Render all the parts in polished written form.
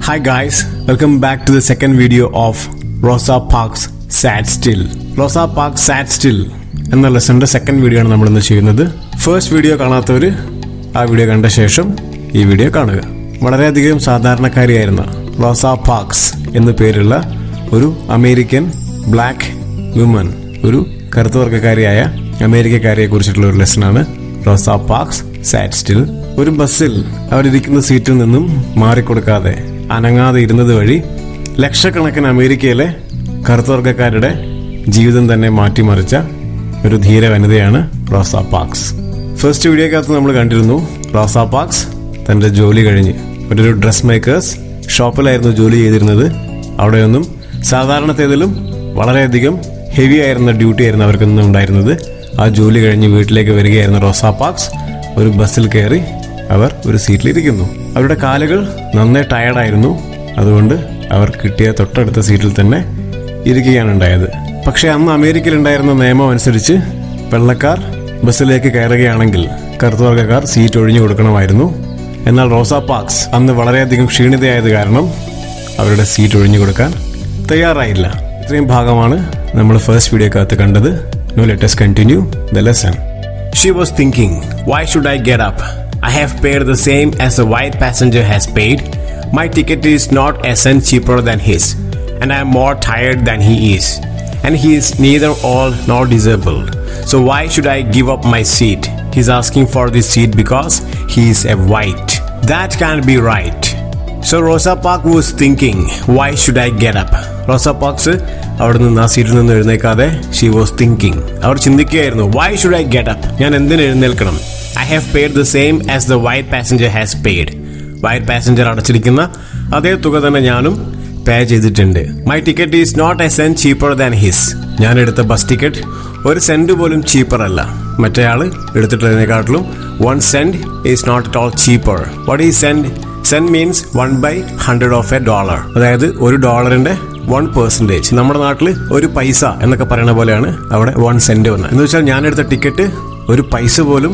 Hi guys, welcome back to the second video of Rosa Parks Sat Still. Rosa Parks Sat Still എന്ന ലെസന്റെ second video ആണ് നമ്മളിന്ന് ചെയ്യുന്നത്. First video കാണാത്തവർ ആ video കണ്ട ശേഷം ഈ വീഡിയോ കാണുക. വളരെയധികം സാധാരണക്കാരിയായിരുന്ന റോസ പാർക്സ് എന്നു പേരുള്ള ഒരു അമേരിക്കൻ ബ്ലാക്ക് വുമൻ, ഒരു കറുത്തവർഗക്കാരിയായ അമേരിക്കക്കാരിയെ കുറിച്ചിട്ടുള്ള ഒരു ലെസനാണ് റോസ പാർക്സ് സാറ്റ് സ്റ്റിൽ. ഒരു ബസ്സിൽ അവരിയ്ക്കുന്ന സീറ്റിൽ നിന്നും മാറിക്കൊടുക്കാതെ അനങ്ങാതെ ഇരുന്നത് വഴി ലക്ഷക്കണക്കിന് അമേരിക്കയിലെ കറുത്തവർഗക്കാരുടെ ജീവിതം തന്നെ മാറ്റിമറിച്ച ഒരു ധീര വനിതയാണ് റോസ പാർക്സ്. ഫസ്റ്റ് വീഡിയോക്കകത്ത് നമ്മൾ കണ്ടിരുന്നു റോസ പാർക്സ് തൻ്റെ ജോലി കഴിഞ്ഞ് ഒരു ഡ്രസ് മേക്കേഴ്സ് ഷോപ്പിലായിരുന്നു ജോലി ചെയ്തിരുന്നത്. അവിടെയൊന്നും സാധാരണത്തേതിലും വളരെയധികം ഹെവി ആയിരുന്ന ഡ്യൂട്ടി ആയിരുന്നു അവർക്കൊന്നും ഉണ്ടായിരുന്നത്. ആ ജോലി കഴിഞ്ഞ് വീട്ടിലേക്ക് വരികയായിരുന്ന റോസ പാർക്സ് ഒരു ബസ്സിൽ കയറി അവർ ഒരു സീറ്റിലിരിക്കുന്നു. അവരുടെ കാലുകൾ നന്നായി ടയർഡായിരുന്നു. അതുകൊണ്ട് അവർ കിട്ടിയ തൊട്ടടുത്ത സീറ്റിൽ തന്നെ ഇരിക്കുകയാണ് ഉണ്ടായത്. പക്ഷേ അന്ന് അമേരിക്കയിൽ ഉണ്ടായിരുന്ന നിയമം അനുസരിച്ച് വെള്ളക്കാർ ബസ്സിലേക്ക് കയറുകയാണെങ്കിൽ കറുത്തവർഗക്കാർ സീറ്റ് ഒഴിഞ്ഞു കൊടുക്കണമായിരുന്നു. എന്നാൽ റോസ പാർക്സ് അന്ന് വളരെയധികം ക്ഷീണിതയായത് കാരണം അവരുടെ സീറ്റ് ഒഴിഞ്ഞു കൊടുക്കാൻ തയ്യാറായില്ല. ഇത്രയും ഭാഗമാണ് നമ്മൾ ഫസ്റ്റ് വീഡിയോക്കകത്ത് കണ്ടത്. Now let us continue the lesson. She was thinking, why should I get up? I have paid the same as the white passenger has paid. My ticket is not a cent cheaper than his, and I am more tired than he is. And he is neither old nor disabled. So why should I give up my seat? He's asking for this seat because he is a white. That can't be right. So Rosa Parks was thinking, why should I get up? Rosa Parks അവിടെ നിന്ന് ആ സീറ്റിൽ നിന്ന് എഴുന്നേക്കാതെ she was thinking, അവർ ചിന്തിക്കുകയായിരുന്നു, why should I get up? ഞാൻ എന്തിന് എഴുന്നേൽക്കണം? I have paid the same as the white passenger has paid. വൈറ്റ് പാസഞ്ചർ അടച്ചിരിക്കുന്ന അതേ തുക തന്നെ ഞാനും പേ ചെയ്തിട്ടുണ്ട്. My ticket is not a cent cheaper than his. ഞാൻ എടുത്ത ബസ് ടിക്കറ്റ് ഒരു സെന്റ് പോലും ചീപ്പർ അല്ല. മറ്റേയാൾ എടുത്തിട്ടുള്ളതിനെക്കാട്ടിലും 1 cent is not at all cheaper. What is cent? Cent means 1/100 of A dollar. അതായത് $1 1%. നമ്മുടെ നാട്ടിൽ ഒരു പൈസ എന്നൊക്കെ പറയുന്ന പോലെയാണ് അവിടെ 1 cent വന്നത്. എന്ന് വെച്ചാൽ ഞാൻ എടുത്ത ടിക്കറ്റ് ഒരു പൈസ പോലും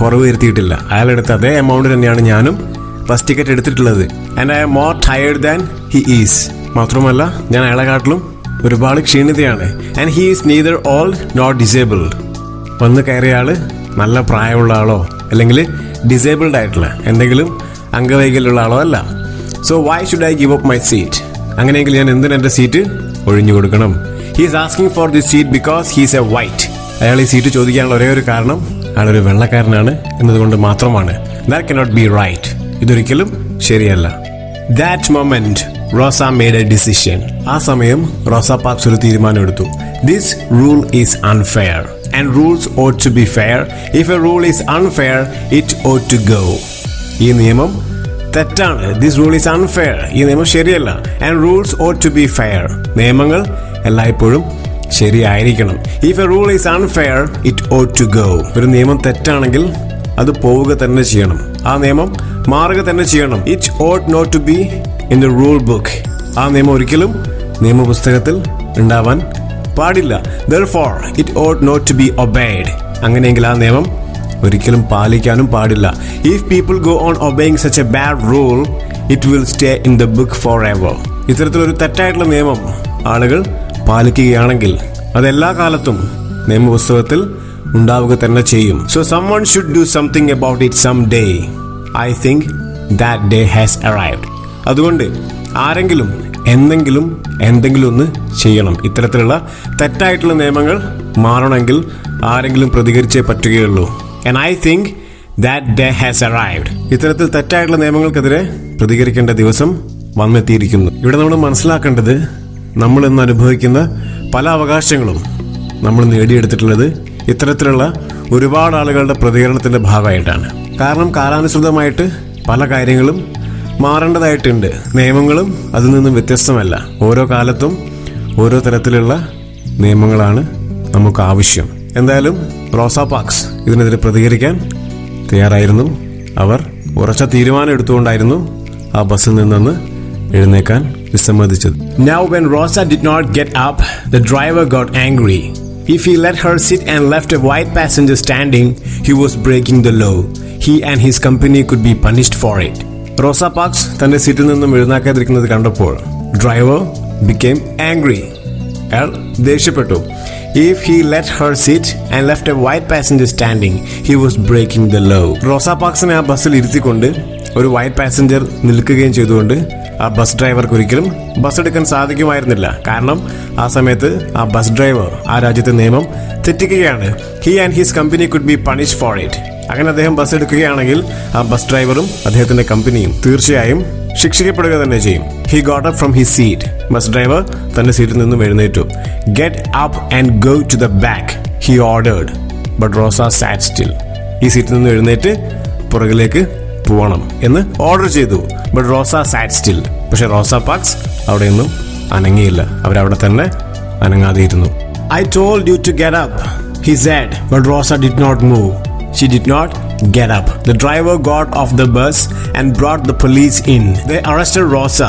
കുറവ് വരുത്തിയിട്ടില്ല. അയാളെടുത്ത അതേ എമൗണ്ട് തന്നെയാണ് ഞാനും ബസ് ടിക്കറ്റ് എടുത്തിട്ടുള്ളത്. And I am more tired than he is. മാത്രമല്ല ഞാൻ അയാളെക്കാട്ടിലും ഒരുപാട് ക്ഷീണിതയാണ്. And he is neither old nor disabled. വന്ന് കയറിയ ആള് നല്ല പ്രായമുള്ള ആളോ അല്ലെങ്കിൽ ഡിസേബിൾഡ് ആയിട്ടുള്ള എന്തെങ്കിലും അംഗവൈകല്യമുള്ള ആളോ അല്ല. So Y should I give up my seat? അങ്ങനെയെങ്കിൽ ഞാൻ എന്തിനാ എൻ്റെ സീറ്റ് ഒഴിഞ്ഞു കൊടുക്കണം? He is asking for this seat because he is A white. അയാൾ ഈ സീറ്റ് ചോദിക്കാനുള്ള ഒരേ ഒരു കാരണം അയാളൊരു വെള്ളക്കാരനാണ് എന്നതുകൊണ്ട് മാത്രമാണ്. That cannot be right. ഇതൊരിക്കലും ശരിയല്ല. That moment Rosa made a decision. ആ സമയം റോസ പാർക്സ് ഒരു തീരുമാനം എടുത്തു. This rule is unfair and rules ought to be fair. If a rule is unfair it ought to go. ഈ നിയമം തെറ്റാണ്. This rule is unfair. ഈ നിയമം ശരിയല്ല. And rules ought to be fair. നിയമങ്ങൾ എല്ലായ്പ്പോഴും ശരിയായിരിക്കണം. If a rule is unfair it ought to go. ഒരു നിയമം തെറ്റാണെങ്കിൽ അത് പോവുക തന്നെ ചെയ്യണം. ആ നിയമം മാറുക തന്നെ ചെയ്യണം. It ought not to be in the rule book. ആ നിയമം ഒരിക്കലും നിയമപുസ്തകത്തിൽ ഉണ്ടാവാൻ പാടില്ല. Therefore it ought not to be obeyed. അങ്ങനെയെങ്കിൽ ആ നിയമം ഒരിക്കലും പാലിക്കാനും പാടില്ല. If people go on obeying such a bad rule, it will stay in the book forever. ഇത്തരത്തിലൊരു തെറ്റായിട്ടുള്ള നിയമം ആളുകൾ പാലിക്കുകയാണെങ്കിൽ അതെല്ലാ കാലത്തും നിയമപുസ്തകത്തിൽ ഉണ്ടാവുക തന്നെ ചെയ്യും. So someone should do something about it someday. I think that day has arrived. അതുകൊണ്ട് ആരെങ്കിലും എന്തെങ്കിലും ഒന്ന് ചെയ്യണം. ഇത്തരത്തിലുള്ള തെറ്റായിട്ടുള്ള നിയമങ്ങൾ മാറണമെങ്കിൽ ആരെങ്കിലും പ്രതികരിച്ചേ പറ്റുകയുള്ളൂ. And I think that day has arrived. ഇത്തരത്തിൽ തെറ്റായിട്ടുള്ള നിയമങ്ങൾക്കെതിരെ പ്രതികരിക്കേണ്ട ദിവസം വന്നെത്തിയിരിക്കുന്നു. ഇവിടെ നമ്മൾ മനസ്സിലാക്കേണ്ടത്, നമ്മൾ ഇന്ന് അനുഭവിക്കുന്ന പല അവകാശങ്ങളും നമ്മൾ നേടിയെടുത്തിട്ടുള്ളത് ഇത്തരത്തിലുള്ള ഒരുപാട് ആളുകളുടെ പ്രതികരണത്തിന്റെ ഭാഗമായിട്ടാണ്. കാരണം കാലാനുസൃതമായിട്ട് പല കാര്യങ്ങളും മാറേണ്ടതായിട്ടുണ്ട്. നിയമങ്ങളും അതിൽ നിന്നും വ്യത്യസ്തമല്ല. ഓരോ കാലത്തും ഓരോ തരത്തിലുള്ള നിയമങ്ങളാണ് നമുക്ക് ആവശ്യം. എന്തായാലും റോസ പാർക്സ് ഇതിനെതിരെ പ്രതികരിക്കാൻ തയ്യാറായിരുന്നു. അവർ ഉറച്ച തീരുമാനം എടുത്തുകൊണ്ടായിരുന്നു ആ ബസ്സിൽ നിന്നെന്ന് എഴുന്നേക്കാൻ വിസമ്മതിച്ചത്. Now when Rosa did not get up, the driver got angry. If he let her sit and left a white passenger standing, he was breaking the law. He and his company could be punished for it. Rosa Parks തന്റെ സീറ്റിൽ നിന്നും എഴുന്നേക്കാതിരിക്കുന്നത് കണ്ടപ്പോൾ driver became angry. അയാൾ ദേഷ്യപ്പെട്ടു. If he let her sit and left a white passenger standing, he was breaking the law. റോസ പാർക്സിനെ ആ ബസ്സിൽ ഇരുത്തിക്കൊണ്ട് ഒരു white passenger നിൽക്കുകയും ചെയ്തുകൊണ്ട് ആ ബസ് ഡ്രൈവർക്ക് ഒരിക്കലും ബസ് എടുക്കാൻ സാധിക്കുമായിരുന്നില്ല. കാരണം ആ സമയത്ത് ആ ബസ് ഡ്രൈവർ ആ രാജ്യത്തെ നിയമം തെറ്റിക്കുകയാണ്. He and his company could be punished for it. അങ്ങനെ അദ്ദേഹം ബസ് എടുക്കുകയാണെങ്കിൽ ആ ബസ് ഡ്രൈവറും അദ്ദേഹത്തിന്റെ കമ്പനിയും തീർച്ചയായും ശിക്ഷിക്കപ്പെടുക തന്നെ ചെയ്യും. He got up from his seat. Bus driver തന്റെ സീറ്റിൽ നിന്നും എഴുന്നേറ്റു. Get up and go to the back, he ordered. But Rosa sat still. ഈ സീറ്റിൽ നിന്നും എഴുന്നേറ്റ് പുറകിലേക്ക് പോകണം എന്ന് ഓർഡർ ചെയ്തു. But Rosa sat still. പക്ഷെ റോസ പാർക്സ് അവിടെയൊന്നും അനങ്ങിയില്ല. അവരവിടെ തന്നെ അനങ്ങാതെയിരുന്നു. I told you to get up, he said, but Rosa did not move. She did not get up. The driver got off the bus and brought the police in. They arrested Rosa,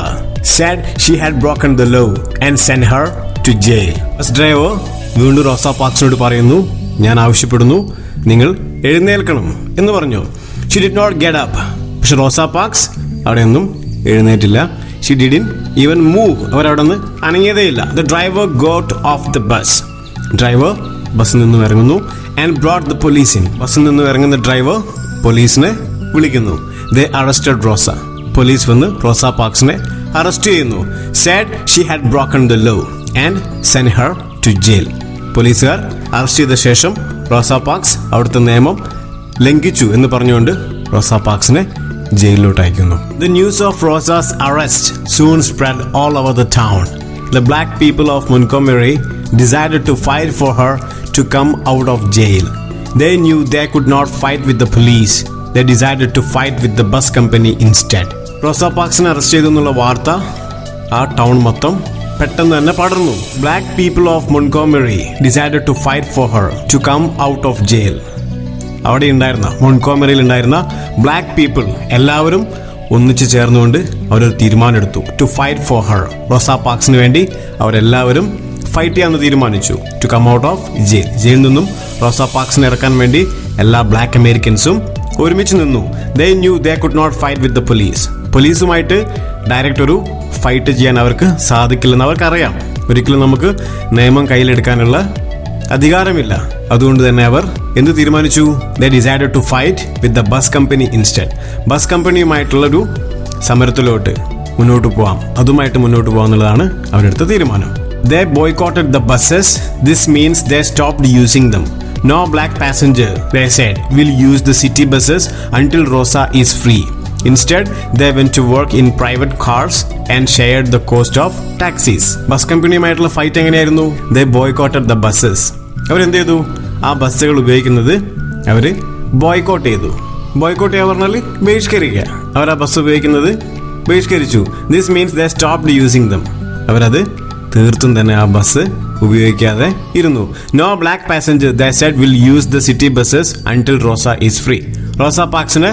said she had broken the law and sent her to jail. Bus driver വീണ്ടും റോസ പാർക്സിനോട് പറയുന്നു, ഞാൻ ആവശ്യപ്പെടുന്നു നിങ്ങൾ എഴുന്നേൽക്കണം എന്ന് പറഞ്ഞു. She did not get up. പക്ഷെ റോസ parks അവിടെയൊന്നും എഴുന്നേറ്റില്ല. She didn't even move. അവരവിടെ നിന്ന് അനങ്ങിയതേയില്ല. The driver got off the bus. Driver ബസ്സിൽ നിന്നും ഇറങ്ങുന്നു. And brought the police in. ബസ്സിൽ നിന്നും ഇറങ്ങുന്ന ഡ്രൈവർ പോലീസിനെ വിളിക്കുന്നു. They arrested Rosa. പോലീസ് വന്ന് റോസ പാർക്സിനെ അറസ്റ്റ് ചെയ്യുന്നു. Said she had broken the law and sent her to jail. പോലീസുകാർ അറസ്റ്റ് ചെയ്ത ശേഷം റോസ പാർക്സ് അവിടുത്തെ നിയമം ലംഘിച്ചു എന്ന് പറഞ്ഞുകൊണ്ട് റോസ പാർക്സിനെ ജയിലിലോട്ട് അയക്കുന്നു. The news of Rosa's arrest soon spread all over the town. The black people of Montgomery decided to fight for her to come out of jail. They knew they could not fight with the police. They decided to fight with the bus company instead. Rosa പാർക്സിനെ arrest ചെയ്തു എന്നുള്ള വാർത്ത ആ town മൊത്തം പെട്ടെന്ന് തന്നെ പടർന്നു. Black people of Montgomery decided to fight for her to come out of jail. അവിടെ ഉണ്ടായിരുന്ന മോൺട്ഗോമറിയിൽ ഉണ്ടായിരുന്ന ബ്ലാക്ക് പീപ്പിൾ എല്ലാവരും ഒന്നിച്ചു ചേർന്നുകൊണ്ട് അവരൊരു തീരുമാനമെടുത്തു. To fight for her. Rosa പാർക്സിന് വേണ്ടി അവരെല്ലാവരും ഫൈറ്റ് ചെയ്യാമെന്ന് തീരുമാനിച്ചു. To come out of jail. ജയിലിൽ നിന്നും റോസ പാർക്സിനെ ഇറക്കാൻ വേണ്ടി എല്ലാ ബ്ലാക്ക് അമേരിക്കൻസും ഒരുമിച്ച് നിന്നു. They knew they could not fight with the police. പോലീസുമായിട്ട് ഡയറക്റ്റ് ഒരു ഫൈറ്റ് ചെയ്യാൻ അവർക്ക് സാധിക്കില്ലെന്ന് അവർക്കറിയാം. ഒരിക്കലും നമുക്ക് നിയമം കയ്യിലെടുക്കാനുള്ള അധികാരമില്ല. അതുകൊണ്ട് തന്നെ അവർ എന്ത് തീരുമാനിച്ചു? They decided to fight with the bus company instead. Bus കമ്പനിയുമായിട്ടുള്ളൊരു സമരത്തിലോട്ട് മുന്നോട്ട് പോവാം, അതുമായിട്ട് മുന്നോട്ട് പോകാം എന്നുള്ളതാണ് അവരെടുത്ത തീരുമാനം. They boycotted the buses. This means they stopped using them. No black passenger, they said, will use the city buses until Rosa is free. Instead, they went to work in private cars and shared the cost of taxis. Bus കമ്പനിയുമായിട്ടുള്ള fight എങ്ങനെയായിരുന്നു? They boycotted the buses. അവരെന്ത് ചെയ്തു? ആ ബസ്സുകൾ ഉപയോഗിക്കുന്നത് അവര് boycott ചെയ്തു. Boycott ചെയ്യാൻ പറഞ്ഞാൽ ബഹിഷ്കരിക്കുക. അവർ ആ ബസ് ഉപയോഗിക്കുന്നത് ബഹിഷ്കരിച്ചു. This means they stopped using them. അവരത് തീർത്തും തന്നെ ആ ബസ് ഉപയോഗിക്കാതെ ഇരുന്നു. No black passenger, they said, will use the city buses until Rosa is free. Rosa പാർക്സിനെ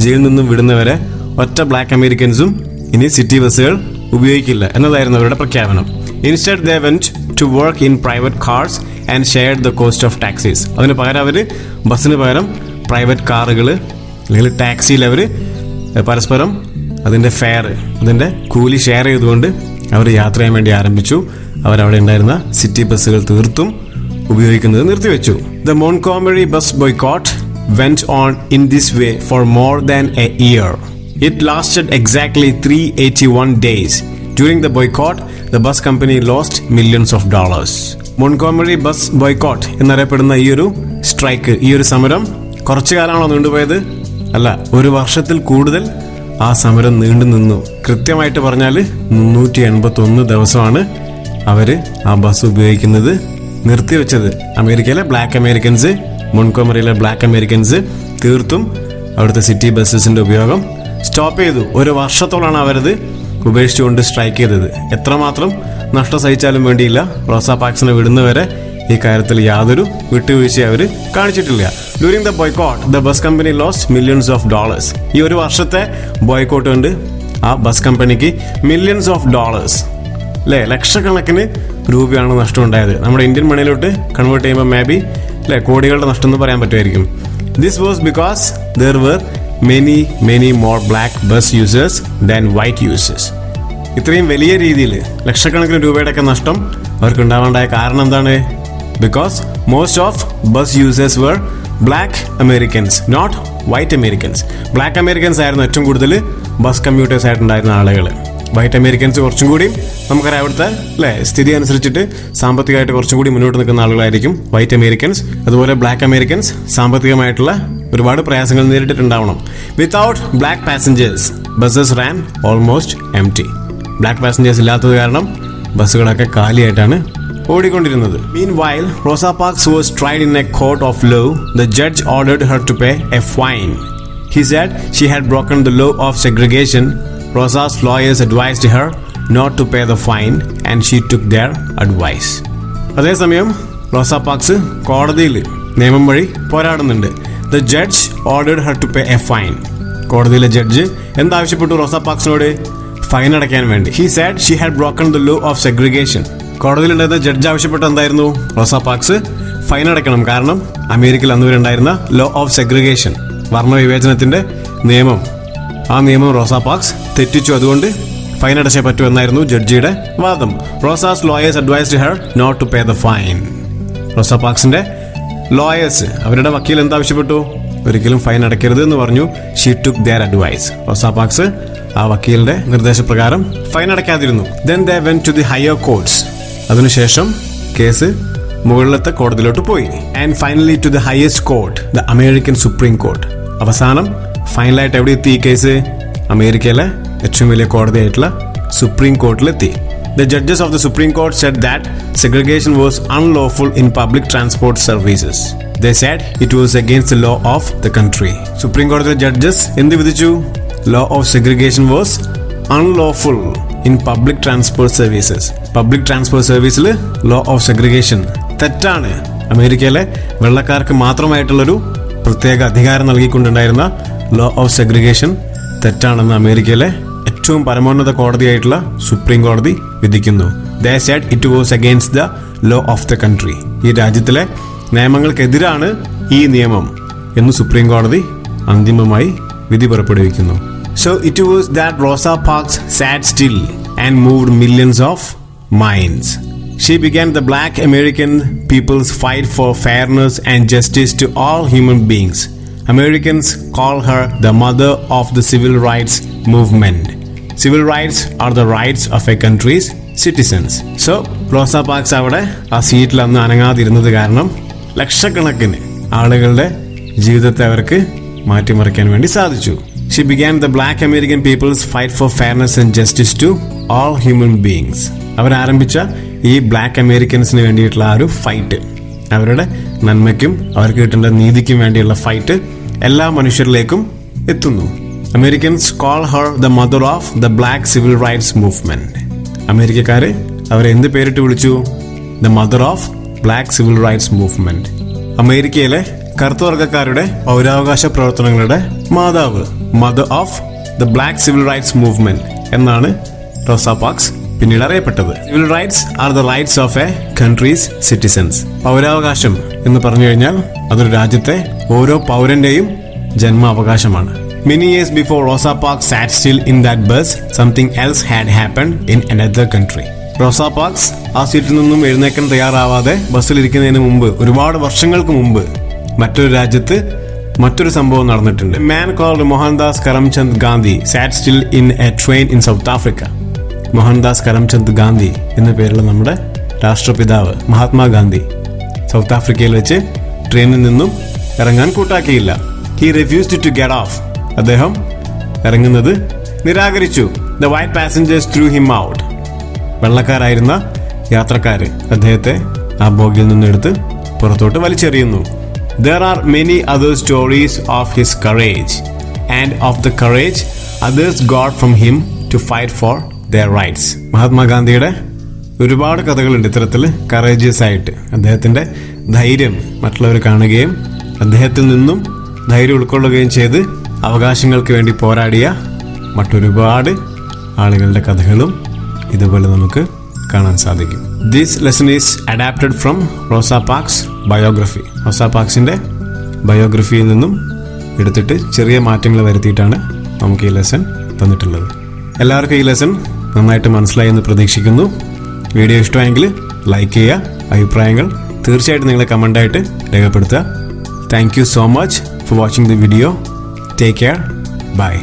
ജയിലിൽ നിന്നും വിടുന്നവരെ ഒറ്റ ബ്ലാക്ക് അമേരിക്കൻസും ഇനി സിറ്റി ബസ്സുകൾ ഉപയോഗിക്കില്ല എന്നതായിരുന്നു അവരുടെ പ്രഖ്യാപനം. Instead they went to work in private cars and shared the cost of taxis. അതിന് പകരം അവർ ബസ്സിന് പകരം പ്രൈവറ്റ് കാറുകൾ അല്ലെങ്കിൽ ടാക്സിയിൽ അവർ പരസ്പരം അതിൻ്റെ ഫെയർ, അതിൻ്റെ കൂലി ഷെയർ ചെയ്തുകൊണ്ട് അവർ യാത്ര ചെയ്യാൻ വേണ്ടി ആരംഭിച്ചു. അവരവിടെ ഉണ്ടായിരുന്ന സിറ്റി ബസ്സുകൾ തീർത്തും ഉപയോഗിക്കുന്നത് നിർത്തിവെച്ചു. The Montgomery bus boycott went on in this way for more than a year. It lasted exactly 381 days. During the boycott, the bus company lost millions of dollars. Montgomery bus boycott എന്നറിയപ്പെടുന്ന ഈ ഒരു strike, ഈ ഒരു സമരം കുറച്ചു കാലമാണോ നീണ്ടുപോയത്? അല്ല, ഒരു വർഷത്തിൽ കൂടുതൽ ആ സമരം നീണ്ടു നിന്നു. കൃത്യമായിട്ട് പറഞ്ഞാൽ 381 ദിവസമാണ് അവർ ആ ബസ് ഉപയോഗിക്കുന്നത് നിർത്തിവെച്ചത്. അമേരിക്കയിലെ ബ്ലാക്ക് അമേരിക്കൻസ്, മോൺട്ഗോമറിയിലെ ബ്ലാക്ക് അമേരിക്കൻസ് തീർത്തും അവിടുത്തെ സിറ്റി ബസ്സസിൻ്റെ ഉപയോഗം സ്റ്റോപ്പ് ചെയ്തു. ഒരു വർഷത്തോളാണ് അവരത് ഉപേക്ഷിച്ചുകൊണ്ട് സ്ട്രൈക്ക് ചെയ്തത്. എത്രമാത്രം നഷ്ടം സഹിച്ചാലും വേണ്ടിയില്ല, റോസ പാർക്സിനെ വിടുന്നവരെ ഈ കാര്യത്തിൽ യാതൊരു വിട്ടുവീഴ്ച അവർ കാണിച്ചിട്ടില്ല. During the boycott the bus company lost millions of dollars. ഈ ഒരു വർഷത്തെ ബോയ്ക്കോട്ട് കൊണ്ട് ആ ബസ് കമ്പനിക്ക് മില്യൺസ് ഓഫ് ഡോളേഴ്സ്, അല്ലേ, ലക്ഷക്കണക്കിന് രൂപയാണ് നഷ്ടം ഉണ്ടായത്. നമ്മുടെ ഇന്ത്യൻ മണിയിലോട്ട് കൺവേർട്ട് ചെയ്യുമ്പോൾ മേ ബി, അല്ലേ, കോടികളുടെ നഷ്ടം എന്ന് പറയാൻ പറ്റുമായിരിക്കും. This was because there were many more black bus users than white users. ഇത്രയും വലിയ രീതിയിൽ ലക്ഷക്കണക്കിന് രൂപയുടെയൊക്കെ നഷ്ടം അവർക്ക് ഉണ്ടാവാണ്ടായ കാരണം എന്താണ്? Because most of bus users were black Americans, not white Americans. Black Americans ആയിരുന്നു ഏറ്റവും കൂടുതൽ ബസ് കമ്മ്യൂട്ടേഴ്സ് ആയിട്ടുണ്ടായിരുന്ന ആളുകൾ. വൈറ്റ് അമേരിക്കൻസ് കുറച്ചും കൂടി നമുക്കറിയാം അവിടുത്തെ അല്ലേ സ്ഥിതി അനുസരിച്ചിട്ട് സാമ്പത്തികമായിട്ട് കുറച്ചും കൂടി മുന്നോട്ട് നിൽക്കുന്ന ആളുകളായിരിക്കും വൈറ്റ് അമേരിക്കൻസ്. അതുപോലെ ബ്ലാക്ക് അമേരിക്കൻസ് സാമ്പത്തികമായിട്ടുള്ള ഒരുപാട് പ്രയാസങ്ങൾ നേരിട്ടിട്ടുണ്ടാവണം. Without black passengers buses ran almost empty. Black passengers ഇല്ലാത്തത് കാരണം ബസ്സുകളൊക്കെ കാലിയായിട്ടാണ് ഓടിക്കൊണ്ടിരുന്നത്. Meanwhile, Rosa Parks was tried in a court of law. The judge ordered her to pay a fine. He said she had broken the law of segregation. Rosa's lawyers advised her not to pay the fine and she took their advice. അതേസമയം റോസ parks കോടതിയിൽ നിയമം വഴി പോരാടുന്നുണ്ട്. The judge ordered her to pay a fine. കോടതിയിലെ judge എന്താവശ്യപ്പെട്ടു റോസ പാർക്സിനോട്? Fine അടയ്ക്കാൻ വേണ്ടി. He said she had broken the law of segregation. കോടതിയിലുണ്ടായിരുന്ന judge ആവശ്യപ്പെട്ട എന്തായിരുന്നു? റോസ പാർക്സ് ഫൈൻ അടയ്ക്കണം. കാരണം അമേരിക്കയിൽ അന്ന് വരെ ഉണ്ടായിരുന്ന ലോ ഓഫ് സെഗ്രിഗേഷൻ, വർണ്ണവിവേചനത്തിന്റെ നിയമം, ആ നിയമം റോസ പാർക്സ് തെറ്റിച്ചു. അതുകൊണ്ട് ഫൈൻ അടച്ചേ പറ്റൂ എന്നായിരുന്നു ജഡ്ജിയുടെ വാദം. Rosa's lawyers advised her not to pay the fine. Rosa പാർക്സിന്റെ ലോയേഴ്സ്, അവരുടെ വക്കീൽ എന്താവശ്യപ്പെട്ടു? ഒരിക്കലും ഫൈൻ അടയ്ക്കരുത് എന്ന് പറഞ്ഞു. She took their advice. Rosa parks ആ വക്കീലിന്റെ നിർദ്ദേശപ്രകാരം ഫൈൻ അടയ്ക്കാതിരുന്നു. Then they went to the higher courts. അതിനുശേഷം കേസ് മുകളിലത്തെ കോടതിയിലോട്ട് പോയി. And finally to the highest court, the American supreme court. അവസാനം ഫൈനലായിട്ട് എവിടെ എത്തി ഈ കേസ്? അമേരിക്കയിലെ ഏറ്റവും വലിയ കോടതിയായിട്ടുള്ള സുപ്രീം കോർട്ടിലെത്തി. The judges of the Supreme Court said that segregation was unlawful in public transport services. They said it was against the law of the country. Supreme Court judges എന്ത് വിധിച്ചു? Law of segregation was unlawful in public transport services. Public transport serviceൽ law of segregation തെറ്റാണ്. അമേരിക്കയിലെ വെള്ളക്കാർക്ക് മാത്രമായിട്ടുള്ളൊരു പ്രത്യേക അധികാരം നൽകിക്കൊണ്ടുണ്ടായിരുന്ന law of segregation തെറ്റാണെന്ന് അമേരിക്കയിലെ ഏറ്റവും പരമോന്നത കോടതിയായിട്ടുള്ള സുപ്രീം കോടതി വിധിക്കുന്നു. They said it was against the law of the country. ഈ രാജ്യത്തിലെ നിയമങ്ങൾക്കെതിരാണ് ഈ നിയമം എന്ന് സുപ്രീം കോടതി അന്തിമമായി വിധി പുറപ്പെടുവിക്കുന്നു. So it was that Rosa Parks sat still and moved millions of minds. She began the black American people's fight for fairness and justice to all human beings. Americans call her the mother of the civil rights movement. Civil rights are the rights of a country's citizens. So, Rosa Parks അവിടെ ആ സീറ്റിൽ അന്ന് അനങ്ങാതിരുന്നത് കാരണം ലക്ഷക്കണക്കിന് ആളുകളുടെ ജീവിതത്തെ അവർക്ക് മാറ്റിമറിക്കാൻ വേണ്ടി സാധിച്ചു. She began the black American people's fight for fairness and justice to all human beings. അവരാരംഭിച്ച ഈ ബ്ലാക്ക് അമേരിക്കൻസിന് വേണ്ടിയിട്ടുള്ള ആ ഒരു ഫൈറ്റ്, അവരുടെ നന്മയ്ക്കും അവർക്ക് കിട്ടേണ്ട നീതിക്കും വേണ്ടിയുള്ള ഫൈറ്റ് എല്ലാ മനുഷ്യരിലേക്കും എത്തുന്നു. Americans call her the mother of the black civil rights movement. അമേരിക്കക്കാര് അവരെ എന്ത് പേരിട്ട് വിളിച്ചു? The mother of black civil rights movement. അമേരിക്കയിലെ കറുത്തവർഗക്കാരുടെ പൗരാവകാശ പ്രവർത്തനങ്ങളുടെ മാതാവ്, mother of the black civil rights movement എന്നാണ് റോസ പാർക്സ് പിന്നീട് അറിയപ്പെട്ടത്. Civil rights are the rights of a country's citizens. പൗരാവകാശം എന്ന് പറഞ്ഞു കഴിഞ്ഞാൽ അതൊരു രാജ്യത്തെ ഓരോ പൗരന്റെയും ജന്മാവകാശമാണ്. Many years before Rosa Parks sat still in that bus, something else had happened in another country. Rosa parks ആ സീറ്റിൽ നിന്നും എഴുന്നേക്കാൻ തയ്യാറാവാതെ ബസ്സിലിരിക്കുന്നതിന് മുമ്പ്, ഒരുപാട് വർഷങ്ങൾക്ക് മുമ്പ് മറ്റൊരു രാജ്യത്ത് മറ്റൊരു സംഭവം നടന്നിട്ടുണ്ട്. A man called Mohandas Karamchand Gandhi sat still in a train in South Africa. Mohandas Karamchand Gandhi എന്ന പേരുള്ള നമ്മുടെ രാഷ്ട്രപിതാവ് മഹാത്മാഗാന്ധി സൗത്ത് ആഫ്രിക്കയിൽ വെച്ച് ട്രെയിനിൽ നിന്നും ഇറങ്ങാൻ കൂട്ടാക്കിയില്ല. He refused to get off. അദ്ദേഹം ഇറങ്ങുന്നത് നിരാകരിച്ചു. The white passengers threw him out. വെള്ളക്കാരായിരുന്ന യാത്രക്കാര് അദ്ദേഹത്തെ ആ ബോഗിയിൽ നിന്നെടുത്ത് പുറത്തോട്ട് വലിച്ചെറിയുന്നു. There are many other stories of his courage and of the courage others got from him to fight for their rights. മഹാത്മാഗാന്ധിയുടെ ഒരുപാട് കഥകളുണ്ട് ഇത്തരത്തിൽ കറേജിയസ് ആയിട്ട് അദ്ദേഹത്തിന്റെ ധൈര്യം മറ്റുള്ളവർ കാണുകയും അദ്ദേഹത്തിൽ നിന്നും ധൈര്യം ഉൾക്കൊള്ളുകയും ചെയ്ത് അവകാശങ്ങൾക്ക് വേണ്ടി പോരാടിയ മറ്റൊരുപാട് ആളുകളുടെ കഥകളും ഇതുപോലെ നമുക്ക് കാണാൻ സാധിക്കും. This lesson is adapted from Rosa Parks biography. റോസ പാർക്സിന്റെ ബയോഗ്രഫിയിൽ നിന്നും എടുത്തിട്ട് ചെറിയ മാറ്റങ്ങൾ വരുത്തിയിട്ടാണ് നമുക്ക് ഈ ലെസൺ തന്നിട്ടുള്ളത്. എല്ലാവർക്കും ഈ ലെസൺ നന്നായിട്ട് മനസ്സിലായി എന്ന് പ്രതീക്ഷിക്കുന്നു. വീഡിയോ ഇഷ്ടമായെങ്കിൽ ലൈക്ക് ചെയ്യുക. അഭിപ്രായങ്ങൾ തീർച്ചയായിട്ടും നിങ്ങൾ കമൻ്റായിട്ട് രേഖപ്പെടുത്തുക. Thank you so much for watching the video. Take care. By.